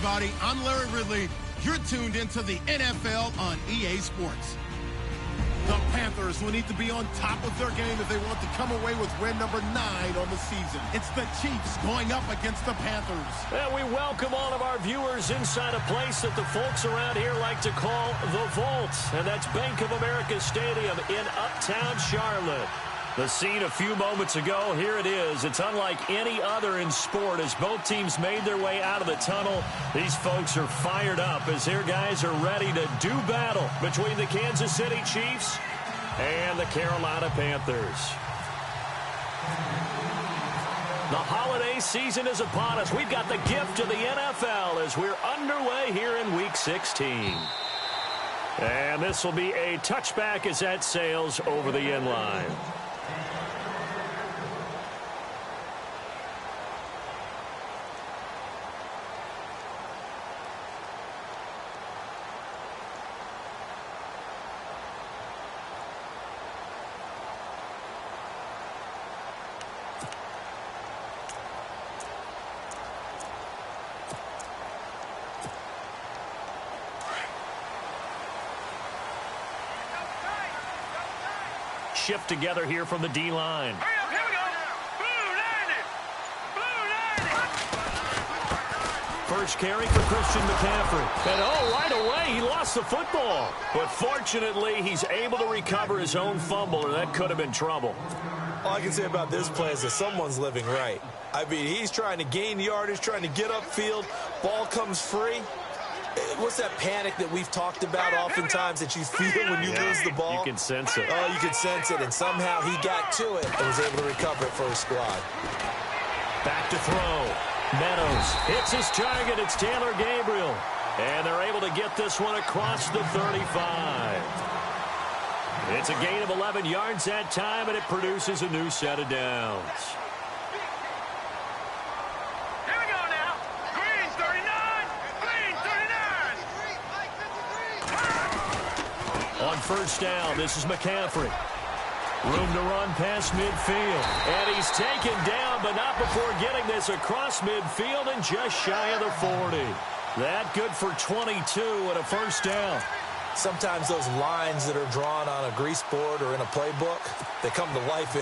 everybody. I'm Larry Ridley. You're tuned into the NFL on EA Sports. The Panthers will need to be on top of their game if they want to come away with win number 9 on the season. It's the Chiefs going up against the Panthers. And we welcome all of our viewers inside a place that the folks around here like to call the Vault. And that's Bank of America Stadium in Uptown Charlotte. The scene a few moments ago, here it is. It's unlike any other in sport as both teams made their way out of the tunnel. These folks are fired up as their guys are ready to do battle between the Kansas City Chiefs and the Carolina Panthers. The holiday season is upon us. We've got the gift of the NFL as we're underway here in Week 16. And this will be a touchback as that sails over the end line. Shift together here from the D-line. Here we go. Blue 90. First carry for Christian McCaffrey. And right away, he lost the football. But fortunately, he's able to recover his own fumble, or that could have been trouble. All I can say about this play is that someone's living right. I mean, he's trying to gain yardage, trying to get upfield. Ball comes free. What's that panic that we've talked about oftentimes that you feel when you lose the ball? You can sense it. Oh, you can sense it, and somehow he got to it and was able to recover it for his squad. Back to throw. Meadows hits his target. It's Taylor Gabriel. And they're able to get this one across the 35. It's a gain of 11 yards that time, and it produces a new set of downs. On first down, this is McCaffrey. Room to run past midfield. And he's taken down, but not before getting this across midfield and just shy of the 40. That good for 22 and a first down. Sometimes those lines that are drawn on a grease board or in a playbook, they come to life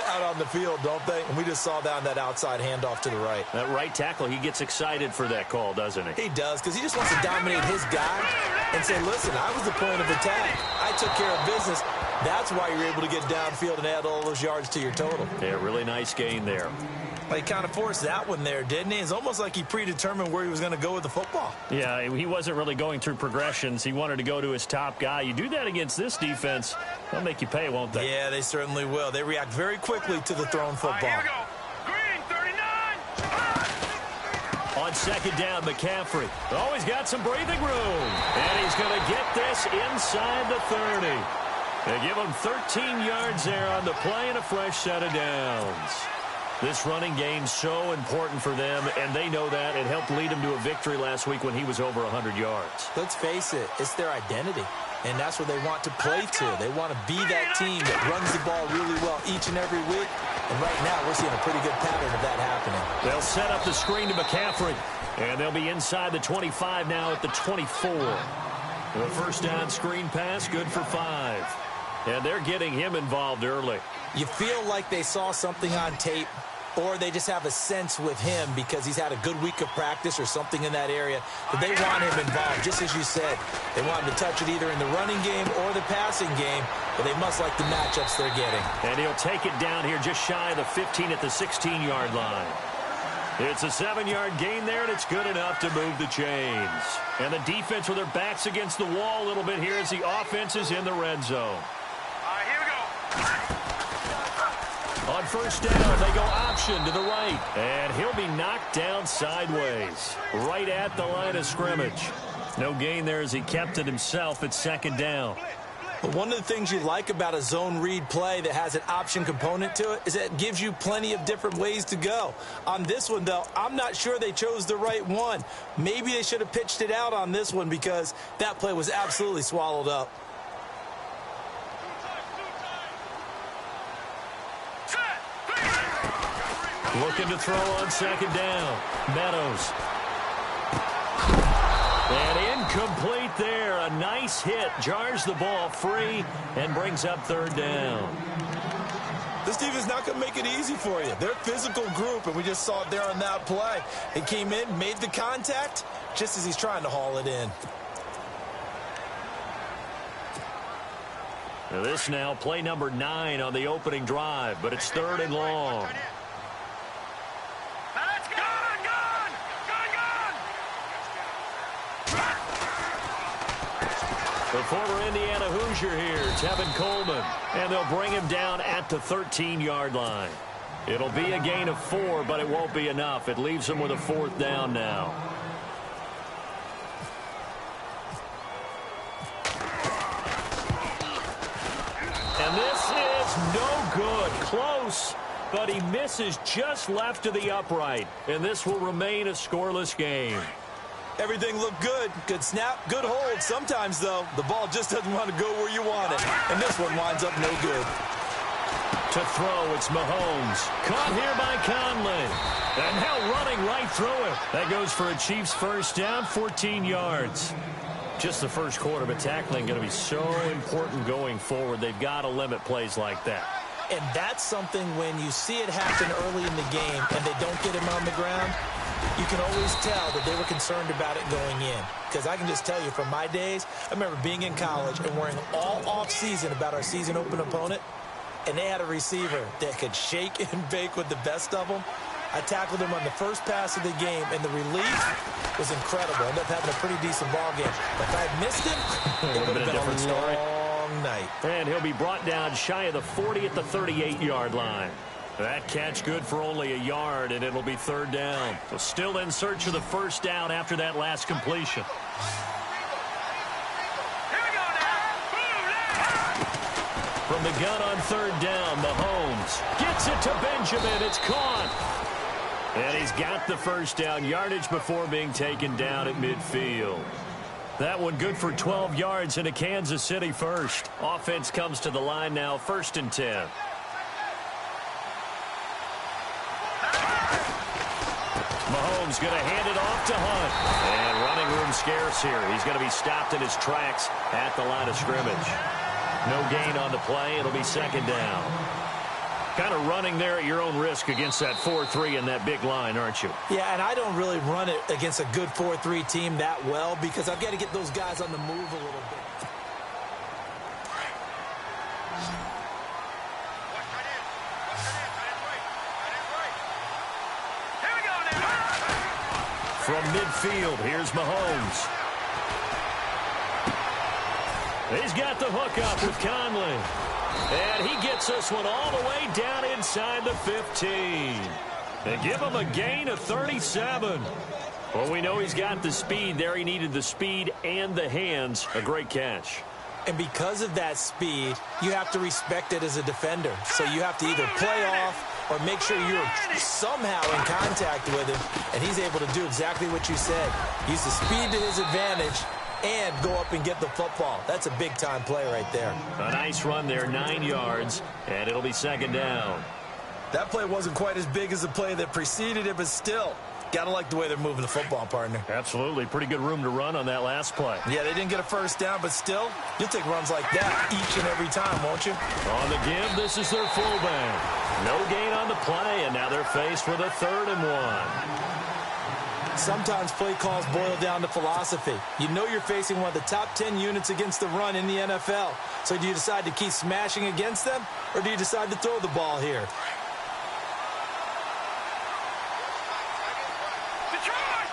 out on the field, don't they? And we just saw down that outside handoff to the right. That right tackle, he gets excited for that call, doesn't he? He does, because he just wants to dominate his guy and say, listen, I was the point of attack. I took care of business. That's why you're able to get downfield and add all those yards to your total. Yeah, really nice gain there. Well, he kind of forced that one there, didn't he? It's almost like he predetermined where he was going to go with the football. Yeah, he wasn't really going through progressions. He wanted to go to his top guy. You do that against this defense, they'll make you pay, won't they? Yeah, they certainly will. They react very quickly to the thrown football. Here we go. Green 39. On second down, McCaffrey. Oh, he's got some breathing room. And he's going to get this inside the 30. They give him 13 yards there on the play and a fresh set of downs. This running game's so important for them, and they know that. It helped lead them to a victory last week when he was over 100 yards. Let's face it, it's their identity, and that's what they want to play to. They want to be that team that runs the ball really well each and every week, and right now we're seeing a pretty good pattern of that happening. They'll set up the screen to McCaffrey, and they'll be inside the 25 now at the 24. The first down screen pass, good for 5. And they're getting him involved early. You feel like they saw something on tape, or they just have a sense with him because he's had a good week of practice or something in that area that they want him involved. Just as you said, they want him to touch it either in the running game or the passing game, but they must like the matchups they're getting. And he'll take it down here just shy of the 15 at the 16-yard line. It's a 7-yard gain there, and it's good enough to move the chains. And the defense with their backs against the wall a little bit here as the offense is in the red zone. Here we go. On first down, they go option to the right. And he'll be knocked down sideways, right at the line of scrimmage. No gain there as he kept it himself at second down. But one of the things you like about a zone read play that has an option component to it is that it gives you plenty of different ways to go. On this one, though, I'm not sure they chose the right one. Maybe they should have pitched it out on this one because that play was absolutely swallowed up. Looking to throw on second down. Meadows. Incomplete there. A nice hit. Jars the ball free and brings up third down. This team is not going to make it easy for you. They're a physical group, and we just saw it there on that play. He came in, made the contact, just as he's trying to haul it in. Now this now play number 9 on the opening drive, but it's third and long. The former Indiana Hoosier here, Tevin Coleman, and they'll bring him down at the 13-yard line. It'll be a gain of 4, but it won't be enough. It leaves him with a fourth down now. And this is no good. Close, but he misses just left of the upright, and this will remain a scoreless game. Everything looked good. Good snap, good hold. Sometimes, though, the ball just doesn't want to go where you want it. And this one winds up no good. To throw, it's Mahomes. Caught here by Conley. And now running right through it. That goes for a Chiefs first down, 14 yards. Just the first quarter, but tackling going to be so important going forward. They've got to limit plays like that. And that's something when you see it happen early in the game and they don't get him on the ground, you can always tell that they were concerned about it going in. Because I can just tell you from my days, I remember being in college and worrying all off-season about our season open opponent, and they had a receiver that could shake and bake with the best of them. I tackled him on the first pass of the game, and the relief was incredible. I ended up having a pretty decent ball game. But if I had missed him, it would have been a different story. Long night. And he'll be brought down shy of the 40 at the 38-yard line. That catch good for only a yard, and it'll be third down. So still in search of the first down after that last completion. From the gun on third down, Mahomes gets it to Benjamin. It's caught. And he's got the first down, yardage before being taken down at midfield. That one good for 12 yards into Kansas City first. Offense comes to the line now, 1st and 10. Mahomes going to hand it off to Hunt. And running room scarce here. He's going to be stopped in his tracks at the line of scrimmage. No gain on the play. It'll be second down. Kind of running there at your own risk against that 4-3 and that big line, aren't you? Yeah, and I don't really run it against a good 4-3 team that well because I've got to get those guys on the move a little bit. From midfield, here's Mahomes. He's got the hook up with Conley. And he gets this one all the way down inside the 15. They give him a gain of 37. Well, we know he's got the speed there. He needed the speed and the hands. A great catch. And because of that speed, you have to respect it as a defender. So you have to either play off or make sure you're somehow in contact with him. And he's able to do exactly what you said. Use the speed to his advantage and go up and get the football. That's a big-time play right there. A nice run there, 9 yards, and it'll be second down. That play wasn't quite as big as the play that preceded it, but still, gotta like the way they're moving the football, partner. Absolutely. Pretty good room to run on that last play. Yeah, they didn't get a first down, but still, you'll take runs like that each and every time, won't you? On the give, this is their fullback. No gain on the play, and now they're faced with a 3rd and 1. Sometimes play calls boil down to philosophy. You know you're facing one of the top 10 units against the run in the NFL. So do you decide to keep smashing against them, or do you decide to throw the ball here? Detroit!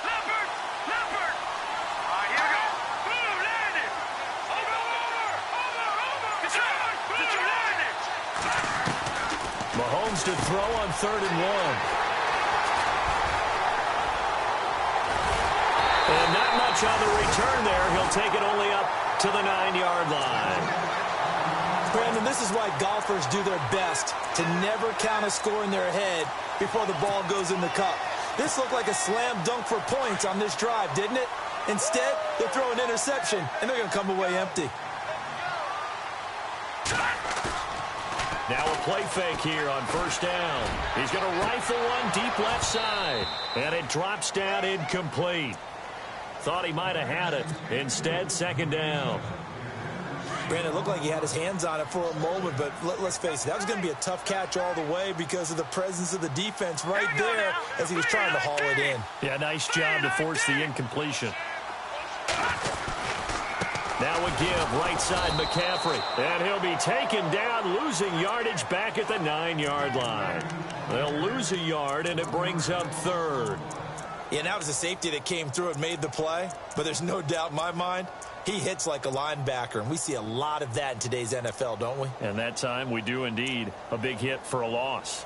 Leopard! Here we go. Boom, landed. Over. Detroit! Boom, landed. Mahomes to throw on 3rd and 1. And not much on the return there. He'll take it only up to the 9-yard line. Brandon, this is why golfers do their best to never count a score in their head before the ball goes in the cup. This looked like a slam dunk for points on this drive, didn't it? Instead, they throw an interception, and they're going to come away empty. Now a play fake here on first down. He's going to rifle one deep left side, and it drops down incomplete. Thought he might have had it. Instead, second down. Brandon, it looked like he had his hands on it for a moment, but let's face it, that was going to be a tough catch all the way because of the presence of the defense right there as he was trying to haul it in. Yeah, nice job to force the incompletion. Now a give, right side McCaffrey. And he'll be taken down, losing yardage back at the 9-yard line. They'll lose a yard, and it brings up third. Yeah, and that was a safety that came through and made the play, but there's no doubt in my mind, he hits like a linebacker, and we see a lot of that in today's NFL, don't we? And that time we do indeed. A big hit for a loss.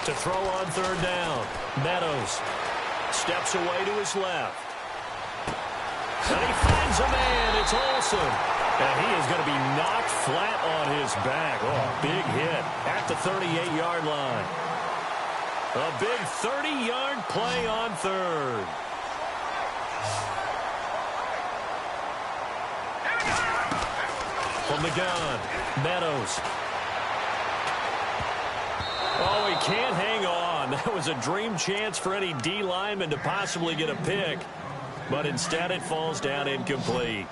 To throw on third down. Meadows steps away to his left. And he finds a man. It's Olsen. And he is going to be knocked flat on his back. Oh, big hit at the 38-yard line. A big 30-yard play on third. From the gun, Meadows. Oh, he can't hang on. That was a dream chance for any D lineman to possibly get a pick. But instead it falls down incomplete.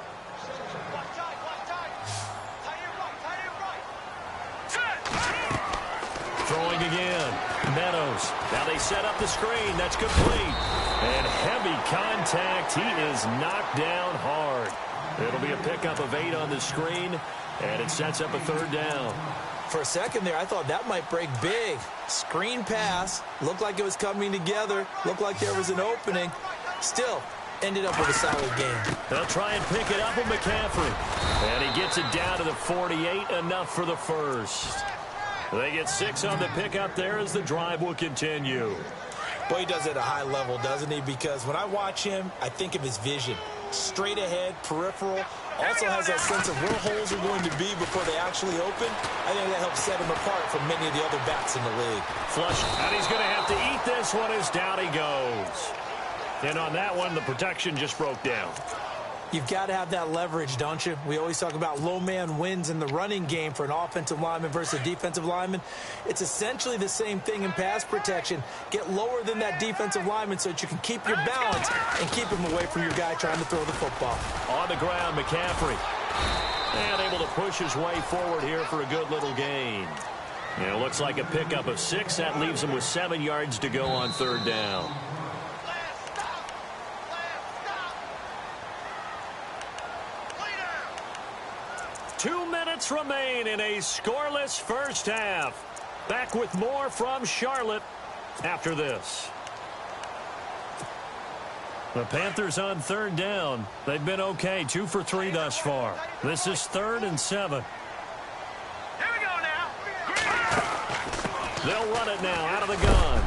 Throwing again. Meadows. Now they set up the screen. That's complete. And heavy contact. He is knocked down hard. It'll be a pickup of 8 on the screen. And it sets up a third down. For a second there, I thought that might break big. Screen pass. Looked like it was coming together. Looked like there was an opening. Still, ended up with a solid game. They'll try and pick it up with McCaffrey. And he gets it down to the 48, enough for the first. They get 6 on the pickup there as the drive will continue. Boy, he does it at a high level, doesn't he? Because when I watch him, I think of his vision. Straight ahead, peripheral. Also has that sense of where holes are going to be before they actually open. I think that helps set him apart from many of the other backs in the league. Flush, and he's going to have to eat this one as down he goes. And on that one, the protection just broke down. You've got to have that leverage, don't you? We always talk about low man wins in the running game for an offensive lineman versus a defensive lineman. It's essentially the same thing in pass protection. Get lower than that defensive lineman so that you can keep your balance and keep him away from your guy trying to throw the football. On the ground, McCaffrey. And able to push his way forward here for a good little gain. And it looks like a pickup of 6. That leaves him with 7 yards to go on third down. Remain in a scoreless first half. Back with more from Charlotte after this. The Panthers on third down. They've been okay, 2 for 3 thus far. This is 3rd and 7. Here we go now. They'll run it now out of the gun.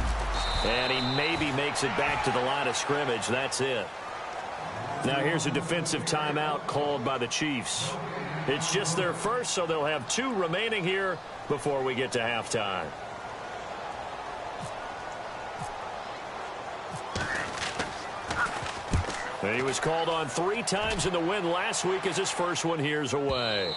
And he maybe makes it back to the line of scrimmage. That's it. Now here's a defensive timeout called by the Chiefs. It's just their first, so they'll have 2 remaining here before we get to halftime. And he was called on 3 times in the win last week as his first one here's away.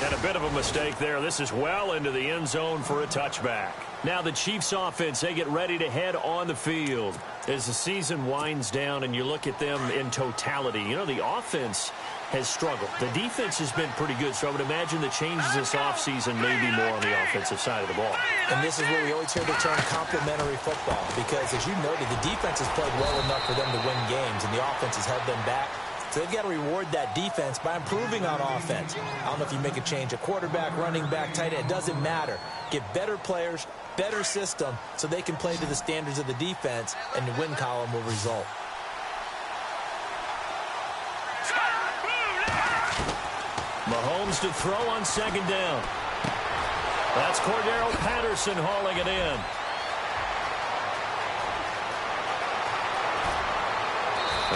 And a bit of a mistake there. This is well into the end zone for a touchback. Now the Chiefs offense, they get ready to head on the field. As the season winds down and you look at them in totality, you know, the offense has struggled. The defense has been pretty good, so I would imagine the changes this offseason may be more on the offensive side of the ball. And this is where we always hear the term complementary football, because as you noted, the defense has played well enough for them to win games, and the offense has held them back. So they've got to reward that defense by improving on offense. I don't know if you make a change, a quarterback, running back, tight end, it doesn't matter. Get better players, better system, so they can play to the standards of the defense, and the win column will result. Mahomes to throw on second down. That's Cordero Patterson hauling it in.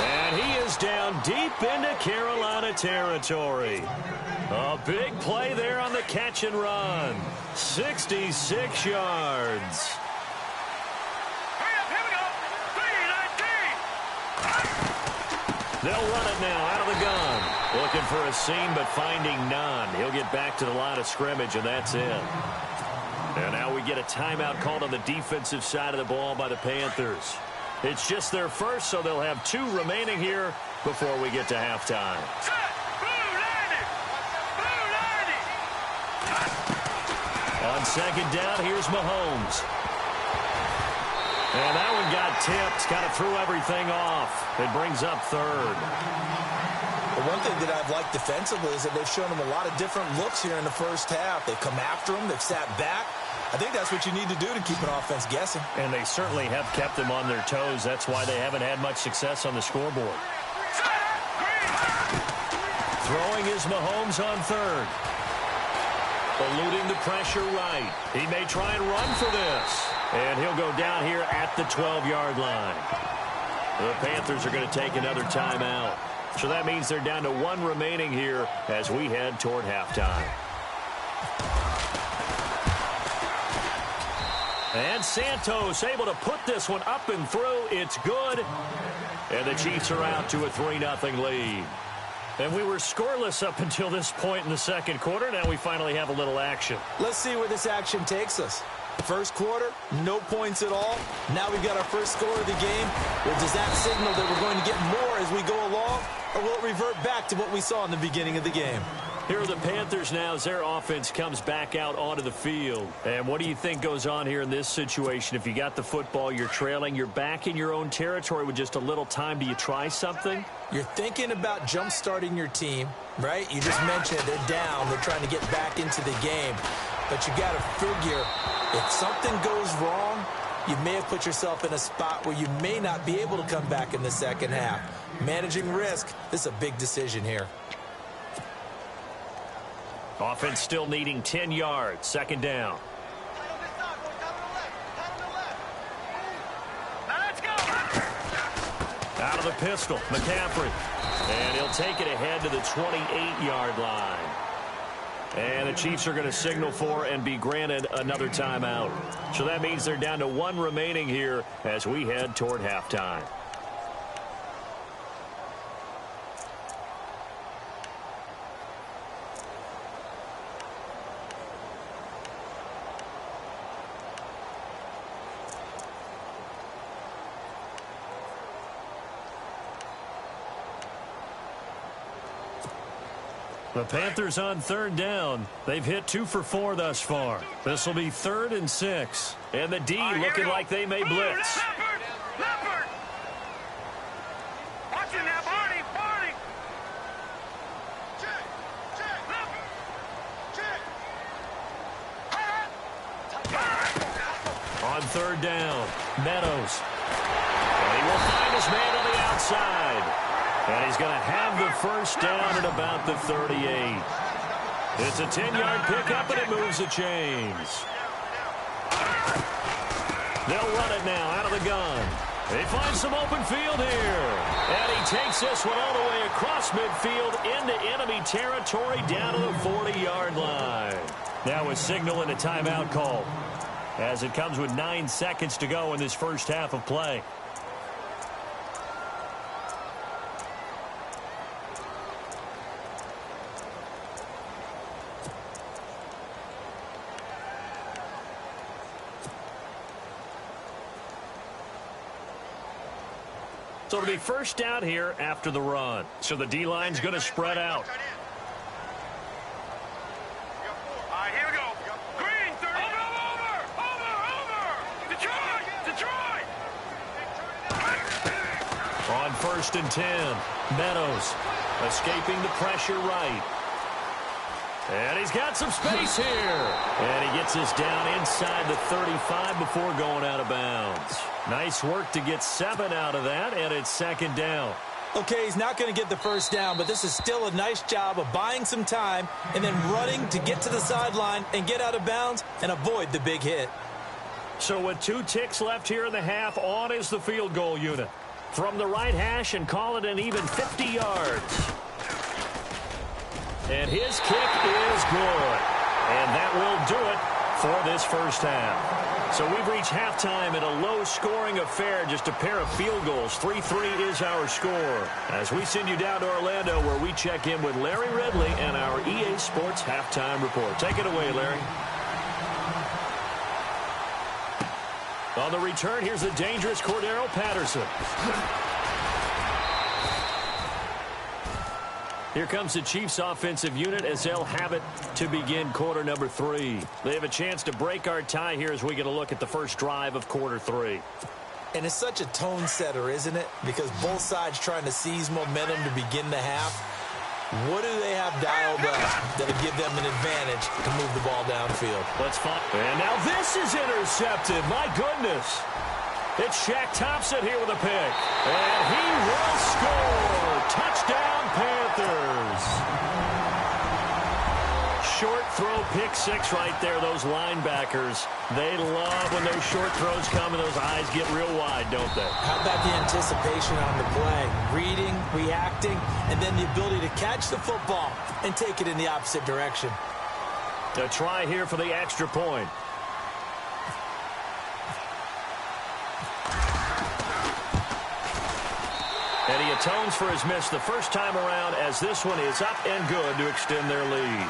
And he is down deep into Carolina territory. A big play there on the catch and run. 66 yards. Hurry up, here we go. 3-19. They'll run it now out of the gun. Looking for a seam, but finding none. He'll get back to the line of scrimmage, and that's it. And now we get a timeout called on the defensive side of the ball by the Panthers. It's just their first, so they'll have 2 remaining here before we get to halftime. On second down, here's Mahomes. And that one got tipped, kind of threw everything off. It brings up third. The one thing that I've liked defensively is that they've shown him a lot of different looks here in the first half. They've come after him. They've sat back. I think that's what you need to do to keep an offense guessing. And they certainly have kept them on their toes. That's why they haven't had much success on the scoreboard. Throwing is Mahomes on third. Eluding the pressure right. He may try and run for this. And he'll go down here at the 12-yard line. The Panthers are going to take another timeout. So that means they're down to 1 remaining here as we head toward halftime. And Santos able to put this one up and through. It's good. And the Chiefs are out to a 3-0 lead. And we were scoreless up until this point in the second quarter. Now we finally have a little action. Let's see where this action takes us. First quarter, no points at all. Now we've got our first score of the game. Well, does that signal that we're going to get more as we go along? Or will it revert back to what we saw in the beginning of the game? Here are the Panthers now as their offense comes back out onto the field. And what do you think goes on here in this situation? If you got the football, you're trailing, you're back in your own territory with just a little time. Do you try something? You're thinking about jump-starting your team, right? You just mentioned they're down. They're trying to get back into the game. But you got to figure if something goes wrong, you may have put yourself in a spot where you may not be able to come back in the second half. Managing risk, this is a big decision here. Offense still needing 10 yards. Second down. Out of the pistol, McCaffrey. And he'll take it ahead to the 28-yard line. And the Chiefs are going to signal for and be granted another timeout. So that means they're down to 1 remaining here as we head toward halftime. The Panthers on third down. They've hit 2 for 4 thus far. This will be 3rd and 6. And the D looking like they may blitz. Leopard! Watch it now, Barney! On third down, Meadows. And he will find his man on the outside. And he's going to have the first down at about the 38. It's a 10-yard pickup, and it moves the chains. They'll run it now out of the gun. They find some open field here. And he takes this one all the way across midfield into enemy territory down to the 40-yard line. Now a signal and a timeout call as it comes with 9 seconds to go in this first half of play. So it'll be first down here after the run. So the D-line's going to spread out. All right, here we go. Green, 30. Over. Detroit. On 1st and 10, Meadows escaping the pressure right. And he's got some space here. And he gets this down inside the 35 before going out of bounds. Nice work to get 7 out of that, and it's second down. Okay, he's not going to get the first down, but this is still a nice job of buying some time and then running to get to the sideline and get out of bounds and avoid the big hit. So with 2 ticks left here in the half, on is the field goal unit. From the right hash and call it an even 50 yards. And his kick is good. And that will do it for this first half. So we've reached halftime in a low-scoring affair, just a pair of field goals. 3-3 is our score. As we send you down to Orlando, where we check in with Larry Ridley and our EA Sports Halftime Report. Take it away, Larry. On the return, here's the dangerous Cordero Patterson. Here comes the Chiefs offensive unit as they'll have it to begin quarter number 3. They have a chance to break our tie here as we get a look at the first drive of quarter 3. And it's such a tone setter, isn't it? Because both sides trying to seize momentum to begin the half. What do they have dialed up that'll give them an advantage to move the ball downfield? Let's find. And now this is intercepted. My goodness. It's Shaq Thompson here with a pick. And he will score. Touchdown, Panthers. Short throw, pick six right there. Those linebackers, they love when those short throws come and those eyes get real wide, don't they? How about the anticipation on the play? Reading, reacting, and then the ability to catch the football and take it in the opposite direction. A try here for the extra point. And he atones for his miss the first time around as this one is up and good to extend their lead.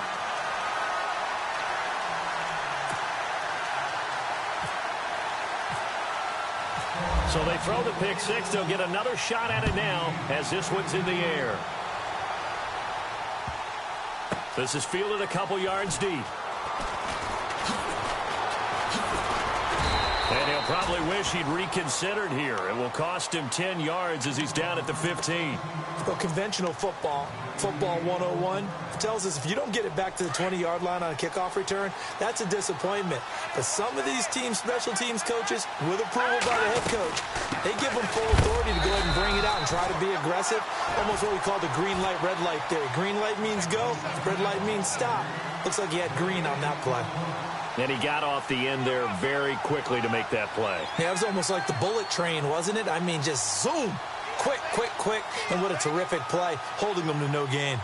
So they throw the pick six. They'll get another shot at it now as this one's in the air. This is fielded a couple yards deep. And he'll probably wish he'd reconsidered here. It will cost him 10 yards as he's down at the 15. Well, conventional football 101, tells us if you don't get it back to the 20-yard line on a kickoff return, that's a disappointment. But some of these teams, special teams coaches, with approval by the head coach, they give them full authority to go ahead and bring it out and try to be aggressive. Almost what we call the green light, red light theory. Green light means go, red light means stop. Looks like he had green on that play. And he got off the end there very quickly to make that play. Yeah, it was almost like the bullet train, wasn't it? I mean, just zoom. Quick, quick, quick. And what a terrific play, holding them to no gain.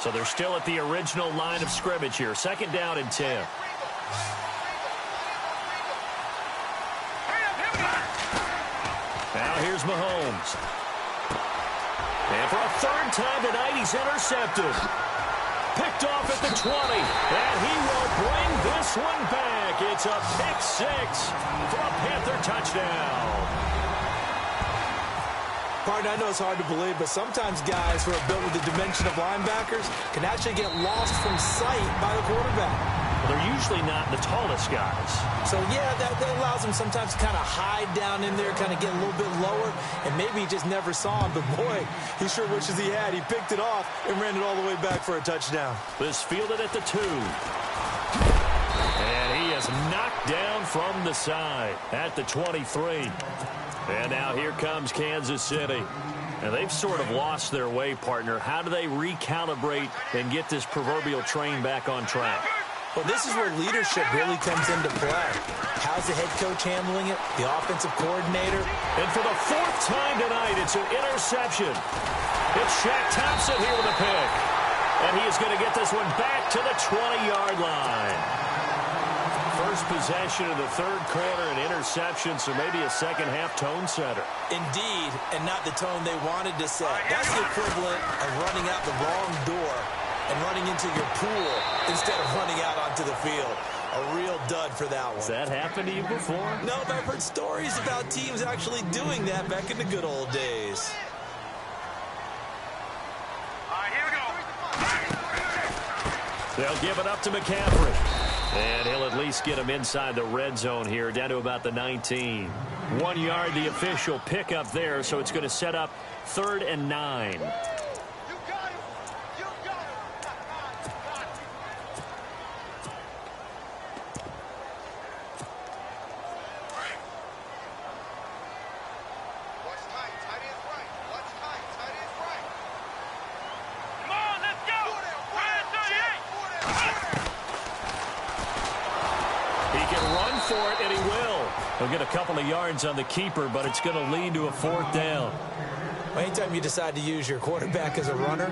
So they're still at the original line of scrimmage here. 2nd down and 10. Now here's Mahomes. And for a 3rd time tonight, he's intercepted. Picked off at the 20, and he will bring this one back. It's a pick six for a Panther touchdown. Pardon, I know it's hard to believe, but sometimes guys who are built with the dimension of linebackers can actually get lost from sight by the quarterback. Well, they're usually not the tallest guys. So, yeah, that allows them sometimes to kind of hide down in there, kind of get a little bit lower, and maybe he just never saw him. But, boy, he sure wishes he had. He picked it off and ran it all the way back for a touchdown. This fielded at the 2. And he is knocked down from the side at the 23. And now here comes Kansas City. And they've sort of lost their way, partner. How do they recalibrate and get this proverbial train back on track? Well, this is where leadership really comes into play. How's the head coach handling it? The offensive coordinator? And for the 4th time tonight, it's an interception. It's Shaq Thompson here with a pick. And he is going to get this one back to the 20-yard line. First possession of the 3rd quarter, an interception, so maybe a second-half tone setter. Indeed, and not the tone they wanted to set. That's the equivalent of running out the wrong door and running into your pool instead of running out onto the field. A real dud for that one. Has that happened to you before? No, but I've heard stories about teams actually doing that back in the good old days. Here we go. They'll give it up to McCaffrey. And he'll at least get him inside the red zone here, down to about the 19. 1 yard, the official pickup there, so it's going to set up 3rd and 9. He'll get a couple of yards on the keeper, but it's going to lead to a 4th down. Anytime you decide to use your quarterback as a runner,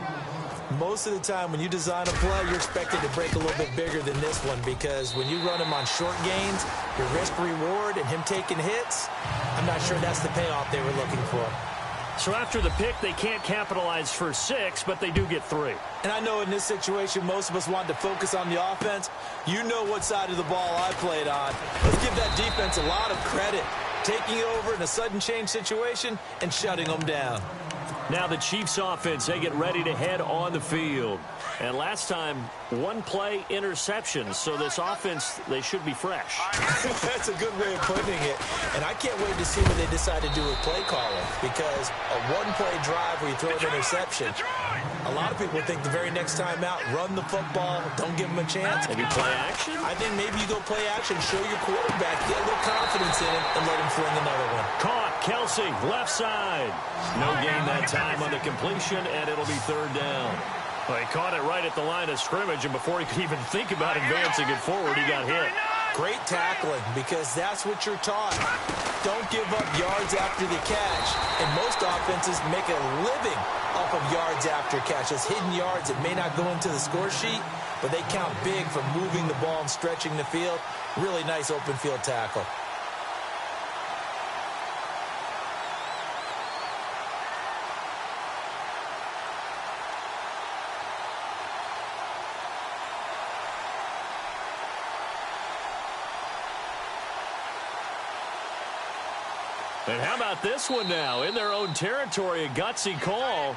Most of the time when you design a play, you're expected to break a little bit bigger than this one, because when you run him on short gains, your risk-reward and him taking hits, I'm not sure that's the payoff they were looking for. So after the pick, they can't capitalize for 6, but they do get 3. And I know in this situation, most of us want to focus on the offense. You know what side of the ball I played on. Let's give that defense a lot of credit, taking it over in a sudden change situation and shutting them down. Now the Chiefs offense, they get ready to head on the field. And last time, 1-play interception. So this offense, they should be fresh. That's a good way of putting it. And I can't wait to see what they decide to do with play calling, because a 1-play drive where you throw an interception, a lot of people think the very next time out, run the football, don't give them a chance. Maybe play action? I think maybe you go play action, show your quarterback, get a little confidence in him, and let him fling another one. Caught, Kelsey, left side. No gain that time on the completion, and it'll be 3rd down. Well, he caught it right at the line of scrimmage, and before he could even think about advancing it forward, he got hit. Great tackling, because that's what you're taught. Don't give up yards after the catch. And most offenses make a living off of yards after catch. Those hidden yards that may not go into the score sheet, but they count big for moving the ball and stretching the field. Really nice open field tackle. And how about this one now? In their own territory, a gutsy call.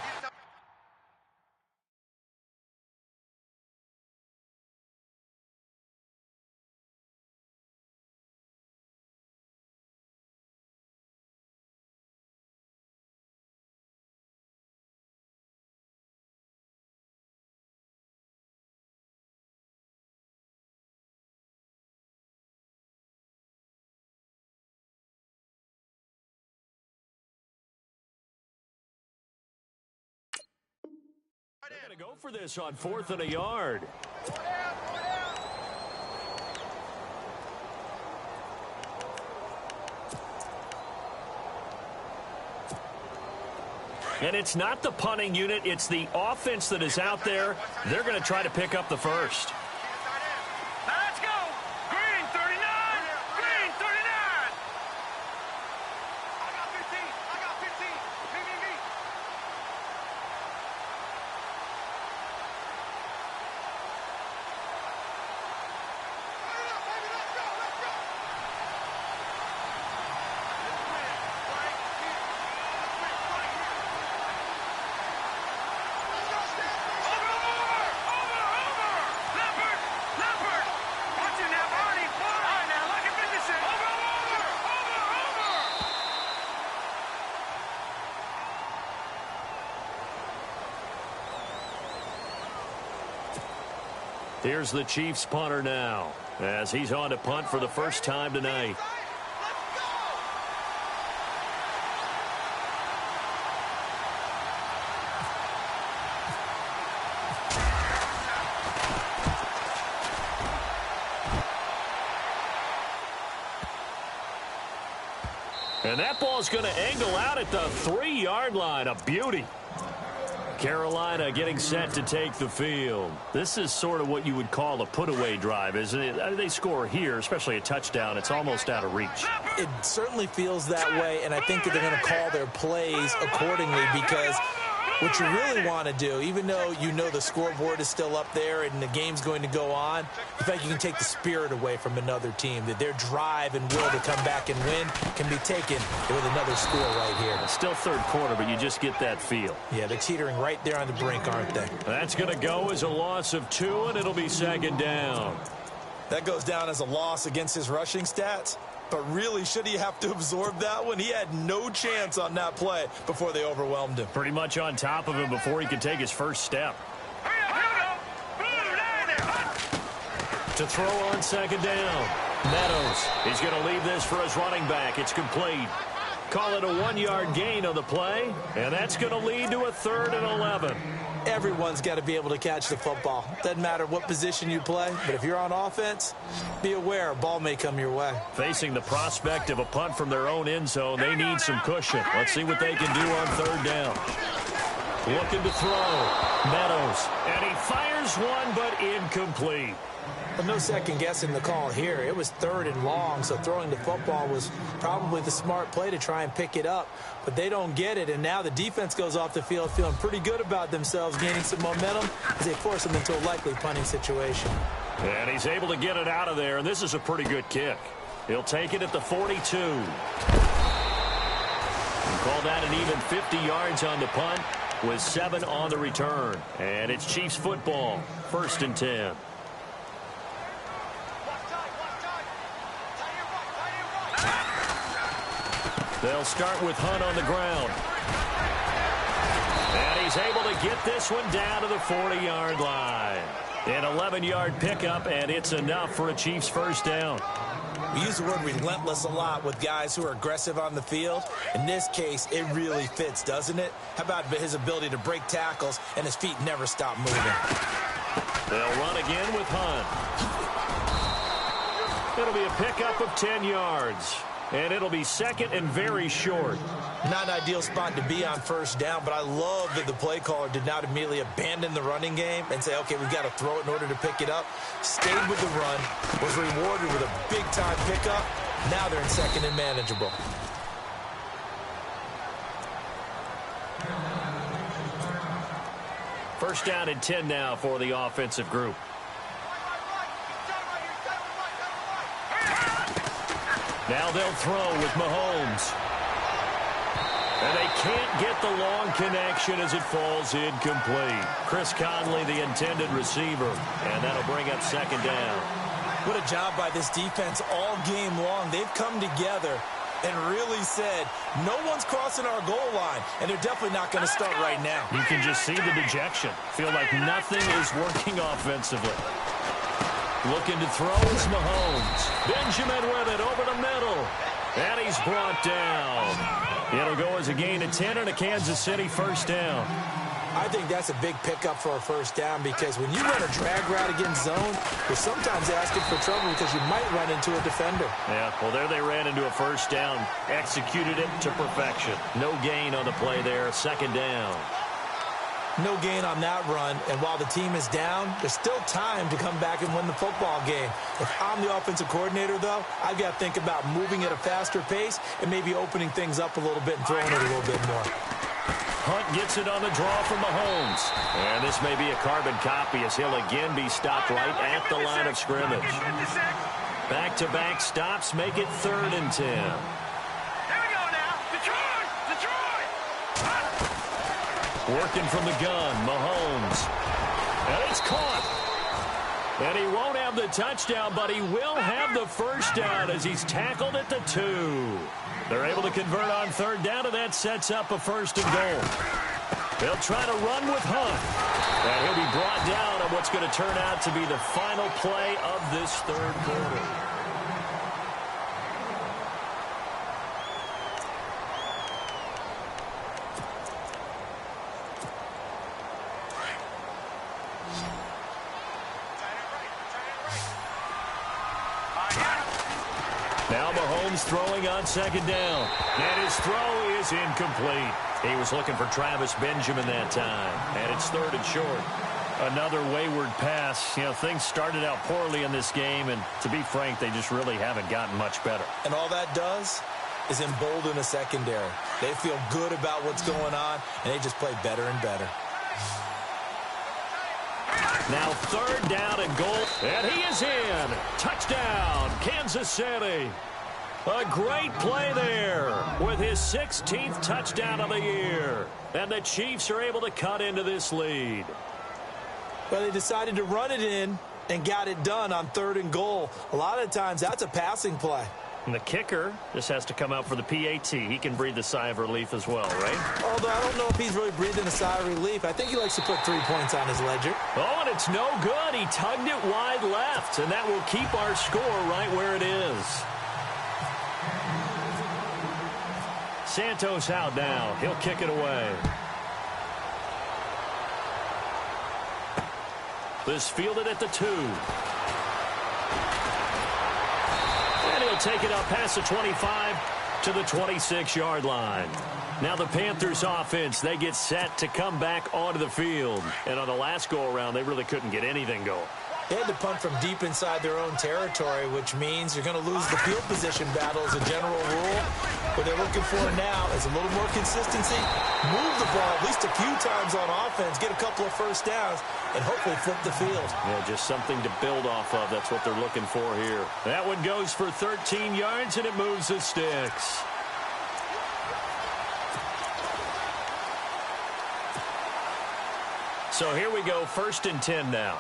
They're going to go for this on 4th and a yard. And it's not the punting unit, it's the offense that is out there. They're going to try to pick up the first. Let's go! Green 39! Green 39! I got 15! I got 15! Me! Let's go! Here's the Chiefs punter now, as he's on to punt for the first time tonight. And that ball's going to angle out at the 3-yard line. A beauty. Carolina getting set to take the field. This is sort of what you would call a put-away drive, isn't it? They score here, especially a touchdown. It's almost out of reach. It certainly feels that way, and I think that they're going to call their plays accordingly, because what you really want to do, even though you know the scoreboard is still up there and the game's going to go on, in fact, you can take the spirit away from another team, that their drive and will to come back and win can be taken with another score right here. Still 3rd quarter, but you just get that feel. Yeah, they're teetering right there on the brink, aren't they? That's going to go as a loss of 2, and it'll be 2nd down. That goes down as a loss against his rushing stats. But really, should he have to absorb that one? He had no chance on that play before they overwhelmed him. Pretty much on top of him before he could take his first step. To throw on 2nd down. Meadows, he's going to leave this for his running back. It's complete. Call it a 1-yard gain on the play, and that's going to lead to a 3rd and 11. Everyone's got to be able to catch the football. Doesn't matter what position you play, but if you're on offense, be aware a ball may come your way. Facing the prospect of a punt from their own end zone, they need some cushion. Let's see what they can do on 3rd down. looking to throw. Meadows, and he fires one, but incomplete. Well, no second guessing the call here. It was 3rd and long, so throwing the football was probably the smart play to try and pick it up. But they don't get it, and now the defense goes off the field feeling pretty good about themselves, gaining some momentum as they force them into a likely punting situation. And he's able to get it out of there, and this is a pretty good kick. He'll take it at the 42. Call that an even 50 yards on the punt with 7 on the return. And it's Chiefs football, 1st and 10. They'll start with Hunt on the ground. And he's able to get this one down to the 40-yard line. An 11-yard pickup, and it's enough for a Chiefs first down. We use the word relentless a lot with guys who are aggressive on the field. In this case, it really fits, doesn't it? How about his ability to break tackles and his feet never stop moving? They'll run again with Hunt. It'll be a pickup of 10 yards. And it'll be 2nd and very short. Not an ideal spot to be on first down, but I love that the play caller did not immediately abandon the running game and say, okay, we've got to throw it in order to pick it up. Stayed with the run, was rewarded with a big-time pickup. Now they're in 2nd and manageable. First down and 10 now for the offensive group. Now they'll throw with Mahomes. And they can't get the long connection as it falls incomplete. Chris Conley, the intended receiver. And that'll bring up 2nd down. What a job by this defense all game long. They've come together and really said, no one's crossing our goal line. And they're definitely not going to start right now. You can just see the dejection. Feel like nothing is working offensively. Looking to throw is Mahomes. Benjamin with it over the middle. And he's brought down. It'll go as a gain of 10 and a Kansas City first down. I think that's a big pickup for a first down because when you run a drag route against zone, you're sometimes asking for trouble because you might run into a defender. Yeah, well, there they ran into a first down. Executed it to perfection. No gain on the play there. 2nd down. No gain on that run, and while the team is down, there's still time to come back and win the football game. If I'm the offensive coordinator, though, I've got to think about moving at a faster pace and maybe opening things up a little bit and throwing it a little bit more. Hunt gets it on the draw from Mahomes. And this may be a carbon copy as he'll again be stopped right at the line of scrimmage. Back-to-back stops make it 3rd and 10. Here we go now. Detroit! Detroit! Working from the gun, Mahomes. And it's caught. And he won't have the touchdown, but he will have the first down as he's tackled at the 2. They're able to convert on 3rd down, and that sets up a 1st and goal. They'll try to run with Hunt. And he'll be brought down on what's going to turn out to be the final play of this 3rd quarter. Now Mahomes throwing on 2nd down. And his throw is incomplete. He was looking for Travis Benjamin that time. And it's 3rd and short. Another wayward pass. You know, things started out poorly in this game, and to be frank, they just really haven't gotten much better. And all that does is embolden a secondary. They feel good about what's going on, and they just play better and better. Now 3rd down and goal, and he is in. Touchdown, Kansas City. A great play there with his 16th touchdown of the year. And the Chiefs are able to cut into this lead. Well, they decided to run it in and got it done on 3rd and goal. A lot of times that's a passing play. And the kicker just has to come out for the PAT. He can breathe a sigh of relief as well, right? Although I don't know if he's really breathing a sigh of relief. I think he likes to put 3 points on his ledger. Oh, and it's no good. He tugged it wide left, and that will keep our score right where it is. Santos out now. He'll kick it away. This fielded at the 2. And he'll take it up past the 25 to the 26-yard line. Now the Panthers offense, they get set to come back onto the field. And on the last go-around, they really couldn't get anything going. They had to punt from deep inside their own territory, which means you're going to lose the field position battle as a general rule. What they're looking for now is a little more consistency, move the ball at least a few times on offense, get a couple of first downs, and hopefully flip the field. Yeah, just something to build off of. That's what they're looking for here. That one goes for 13 yards, and it moves the sticks. So here we go, 1st and 10 now.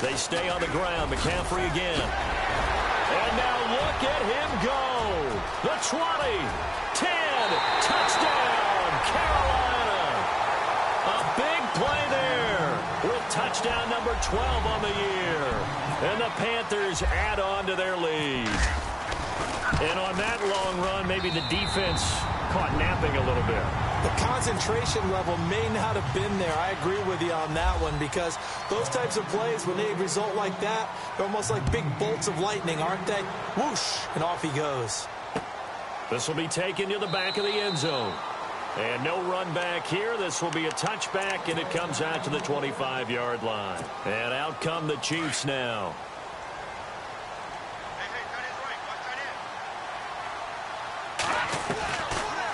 They stay on the ground. McCaffrey again. And now look at him go. The 20, 10, touchdown, Carolina. A big play there with touchdown number 12 on the year. And the Panthers add on to their lead. And on that long run, maybe the defense caught napping a little bit. The concentration level may not have been there. I agree with you on that one because those types of plays, when they result like that, they're almost like big bolts of lightning, aren't they? Whoosh, and off he goes. This will be taken to the back of the end zone. And no run back here. This will be a touchback, and it comes out to the 25-yard line. And out come the Chiefs now.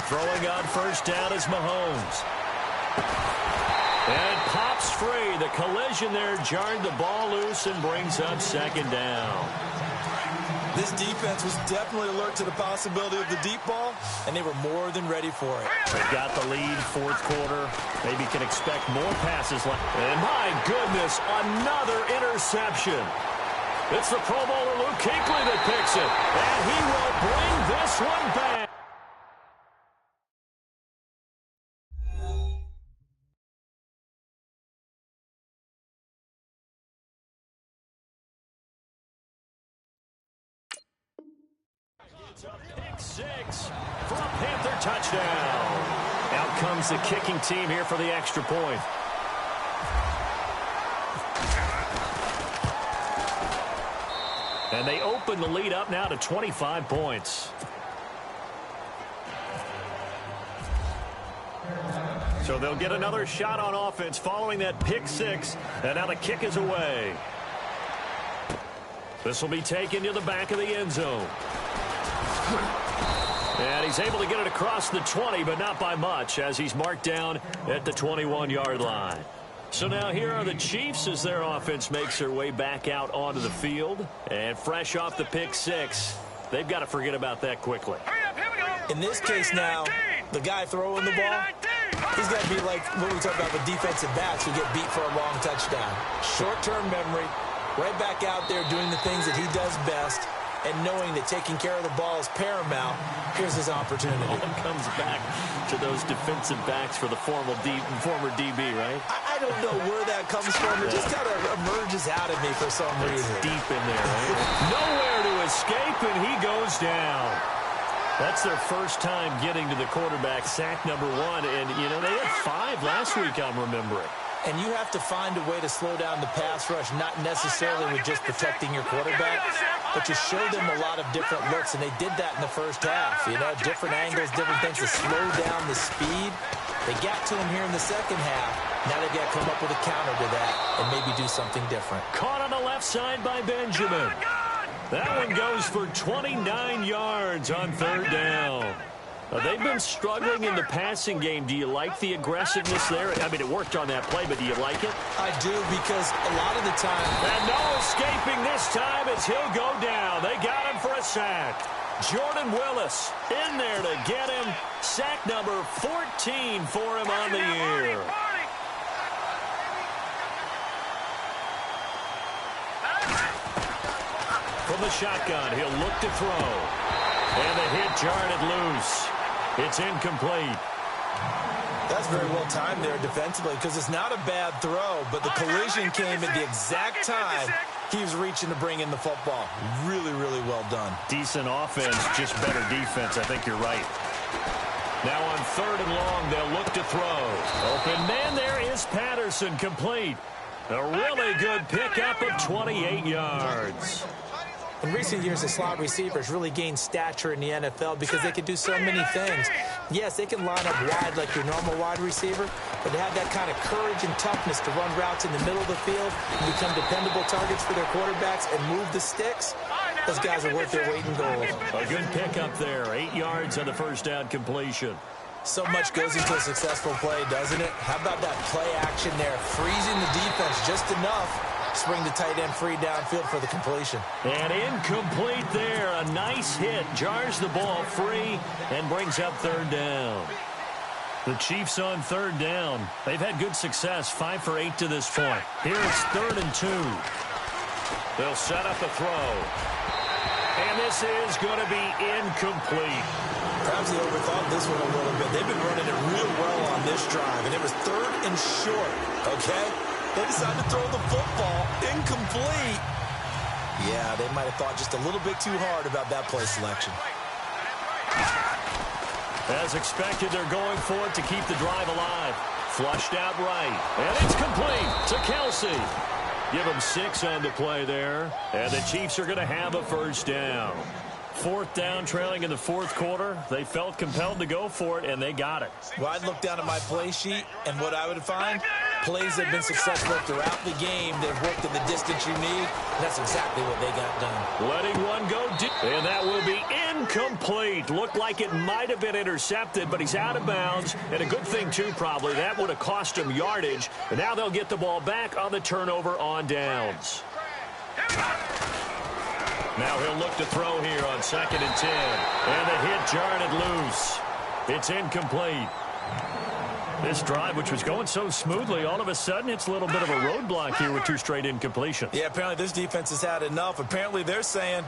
Throwing on 1st down is Mahomes. And it pops free. The collision there jarred the ball loose and brings up 2nd down. This defense was definitely alert to the possibility of the deep ball, and they were more than ready for it. They've got the lead, 4th quarter. Maybe can expect more passes. And my goodness, another interception. It's the Pro Bowler Luke Kuechly that picks it. And he will bring this one back. Pick 6 for a Panther touchdown. Out comes the kicking team here for the extra point. And they open the lead up now to 25 points. So they'll get another shot on offense following that pick 6. And now the kick is away. This will be taken to the back of the end zone. And he's able to get it across the 20, but not by much, as he's marked down at the 21-yard line. So now here are the Chiefs as their offense makes their way back out onto the field. And fresh off the pick 6, they've got to forget about that quickly. In this case now, the guy throwing the ball, he's got to be like what we talk about with defensive backs who get beat for a long touchdown. Short-term memory, right back out there doing the things that he does best, and knowing that taking care of the ball is paramount. Here's his opportunity. All comes back to those defensive backs for the former DB, right? I don't know where that comes from. It just kind of emerges out of me for some reason. Deep in there, right? Nowhere to escape, and he goes down. That's their first time getting to the quarterback, sack number 1. And, you know, they had 5 last week, I'm remembering. And you have to find a way to slow down the pass rush, not necessarily with just protecting your quarterback, but you show them a lot of different looks, and they did that in the first half. You know, different angles, different things to slow down the speed. They got to him here in the second half. Now they've got to come up with a counter to that and maybe do something different. Caught on the left side by Benjamin. That one goes for 29 yards on 3rd down. They've been struggling in the passing game. Do you like the aggressiveness there? I mean, it worked on that play, but do you like it? I do, because a lot of the time... And no escaping this time as he'll go down. They got him for a sack. Jordan Willis in there to get him. Sack number 14 for him on the year. From the shotgun, he'll look to throw. And the hit jarred it loose. It's incomplete. That's very well timed there defensively, because it's not a bad throw, but the collision came at the exact time he was reaching to bring in the football. Really, really well done. Decent offense, just better defense. I think you're right. Now on 3rd and long, they'll look to throw. Open man there is Patterson, complete. A really good pickup of 28 yards. In recent years, the slot receivers really gained stature in the NFL because they can do so many things. Yes, they can line up wide like your normal wide receiver, but they have that kind of courage and toughness to run routes in the middle of the field and become dependable targets for their quarterbacks and move the sticks. Those guys are worth their weight in gold. A good pickup there. 8 yards on the first down completion. So much goes into a successful play, doesn't it? How about that play action there? Freezing the defense just enough. Spring the tight end free downfield for the completion. And incomplete there. A nice hit. Jars the ball free and brings up third down. The Chiefs on third down. They've had good success. 5 for 8 to this point. Here it's 3rd and 2. They'll set up a throw. And this is going to be incomplete. Perhaps they overthought this one a little bit. They've been running it real well on this drive, and it was 3rd and short, okay? They decided to throw the football incomplete. Yeah, they might have thought just a little bit too hard about that play selection. As expected, they're going for it to keep the drive alive. Flushed out right, and it's complete to Kelsey. Give him 6 on the play there, and the Chiefs are going to have a first down. 4th down, trailing in the 4th quarter. They felt compelled to go for it, and they got it. Well, I'd look down at my play sheet, and what I would find, plays have been successful throughout the game. They've worked in the distance you need, and that's exactly what they got done. Letting one go deep, and that will be incomplete. Looked like it might have been intercepted, but he's out of bounds, and a good thing, too, probably. That would have cost him yardage, and now they'll get the ball back on the turnover on downs. Now he'll look to throw here on 2nd and 10. And the hit jarred it loose. It's incomplete. This drive, which was going so smoothly, all of a sudden it's a little bit of a roadblock here with 2 straight incompletions. Yeah, apparently this defense has had enough. Apparently they're saying,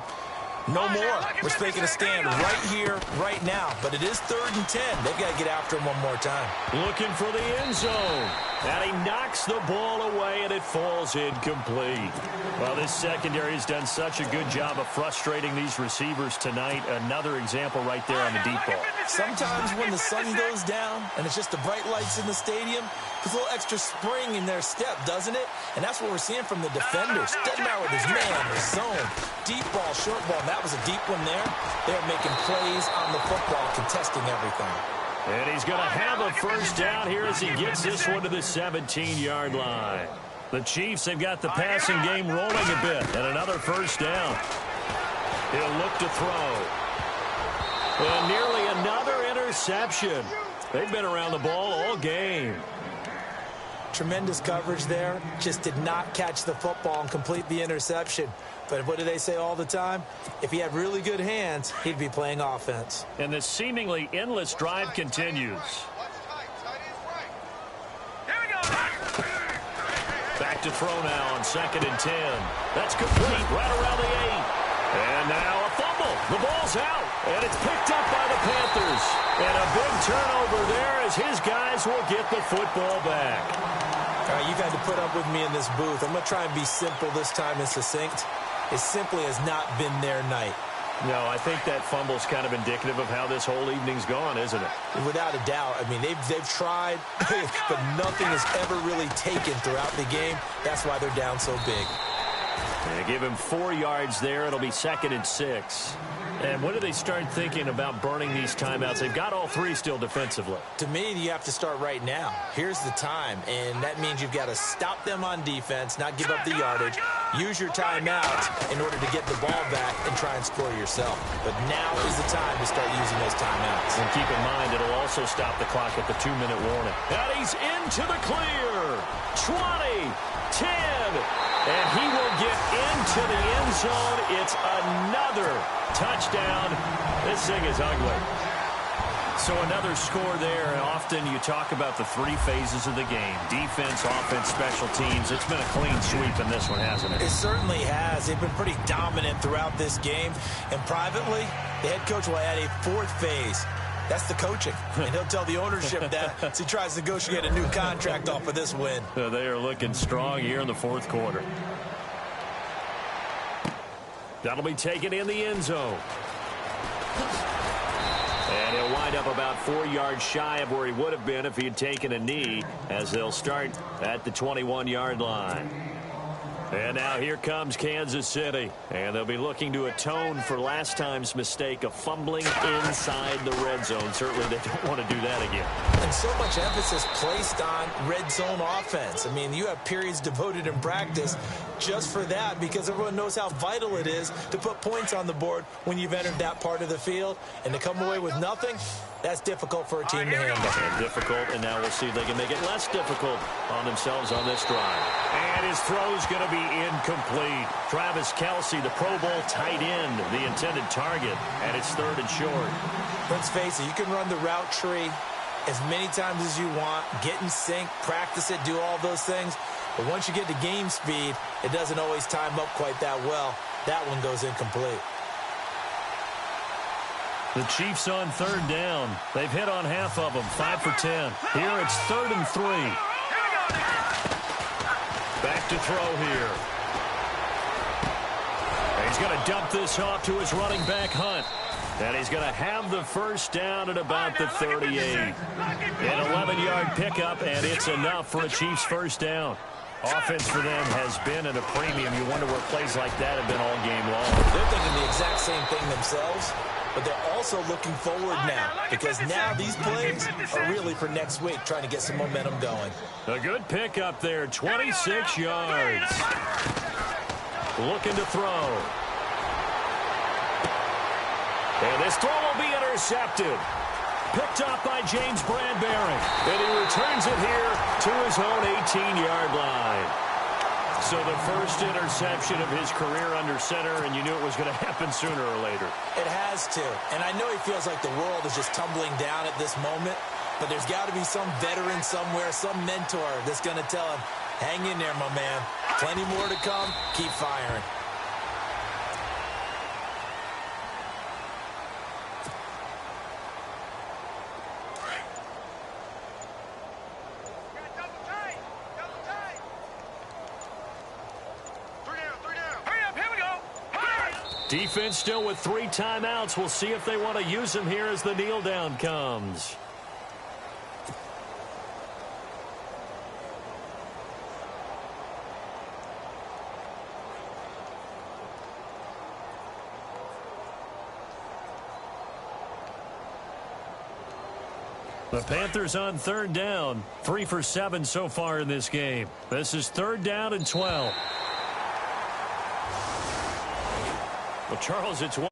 no more. We're taking a stand right here, right now. But it is 3rd and 10. They've got to get after him one more time. Looking for the end zone. And he knocks the ball away, and it falls incomplete. Well, this secondary has done such a good job of frustrating these receivers tonight. Another example right there on the deep ball. Sometimes when the sun goes down and it's just the bright lights in the stadium, there's a little extra spring in their step, doesn't it? And that's what we're seeing from the defenders. Doesn't matter with his man, his zone, deep ball, short ball. And that was a deep one there. They're making plays on the football, contesting everything. And he's going to have a first down here as he gets this one to the 17-yard line. The Chiefs have got the passing game rolling a bit, and another first down. He'll look to throw. And nearly another interception. They've been around the ball all game. Tremendous coverage there. Just did not catch the football and complete the interception. But what do they say all the time? If he had really good hands, he'd be playing offense. And this seemingly endless drive continues. Back to throw now on 2nd and 10. That's complete right around the 8. And now a fumble. The ball's out. And it's picked up by the Panthers. And a big turnover there as his guys will get the football back. All right, you've had to put up with me in this booth. I'm going to try and be simple this time and succinct. It simply has not been their night. No, I think that fumble's kind of indicative of how this whole evening's gone, isn't it? Without a doubt. I mean, they've tried, but nothing is ever really taken throughout the game. That's why they're down so big. They give him 4 yards there. It'll be 2nd and 6. And when do they start thinking about burning these timeouts? They've got all 3 still defensively. To me, you have to start right now. Here's the time, and that means you've got to stop them on defense, not give up the yardage, use your timeouts in order to get the ball back and try and score yourself. But now is the time to start using those timeouts. And keep in mind, it'll also stop the clock at the 2-minute warning. And he's into the clear. 20, 10, and he will get into the end zone. It's another touchdown. This thing is ugly. So another score there. Often you talk about the 3 phases of the game. Defense, offense, special teams. It's been a clean sweep in this one, hasn't it? It certainly has. They've been pretty dominant throughout this game. And privately, the head coach will add a 4th phase. That's the coaching. And he'll tell the ownership that as he tries to negotiate a new contract off of this win. They are looking strong here in the 4th quarter. That'll be taken in the end zone. And he'll wind up about 4 yards shy of where he would have been if he had taken a knee, as they'll start at the 21-yard line. And now here comes Kansas City. And they'll be looking to atone for last time's mistake of fumbling inside the red zone. Certainly they don't want to do that again. And so much emphasis placed on red zone offense. I mean, you have periods devoted in practice just for that, because everyone knows how vital it is to put points on the board when you've entered that part of the field. And to come away with nothing, that's difficult for a team to handle. And difficult, and now we'll see if they can make it less difficult on themselves on this drive. And his throw's going to be incomplete. Travis Kelce, the Pro Bowl tight end, the intended target, and it's 3rd and short. Let's face it, you can run the route tree as many times as you want, get in sync, practice it, do all those things. But once you get to game speed, it doesn't always time up quite that well. That one goes incomplete. The Chiefs on 3rd down. They've hit on half of them, 5 for 10. Here it's 3rd and 3. Back to throw here. He's going to dump this off to his running back, Hunt. And he's going to have the first down at about the 38. An 11-yard pickup, and it's enough for a Chiefs first down. Offense for them has been at a premium. You wonder where plays like that have been all game long. They're thinking the exact same thing themselves, but they're also looking forward now, because now these plays are really for next week, trying to get some momentum going. A good pickup there, 26 yards. Looking to throw. And this throw will be intercepted. Picked up by James Bradbury. And he returns it here to his own 18-yard line. So the first interception of his career under center, and you knew it was going to happen sooner or later. It has to. And I know he feels like the world is just tumbling down at this moment, but there's got to be some veteran somewhere, some mentor that's going to tell him, hang in there, my man. Plenty more to come. Keep firing. Defense still with 3 timeouts. We'll see if they want to use them here as the kneel down comes. The Panthers on 3rd down. 3 for 7 so far in this game. This is 3rd down and 12. Well, Charles, it's one.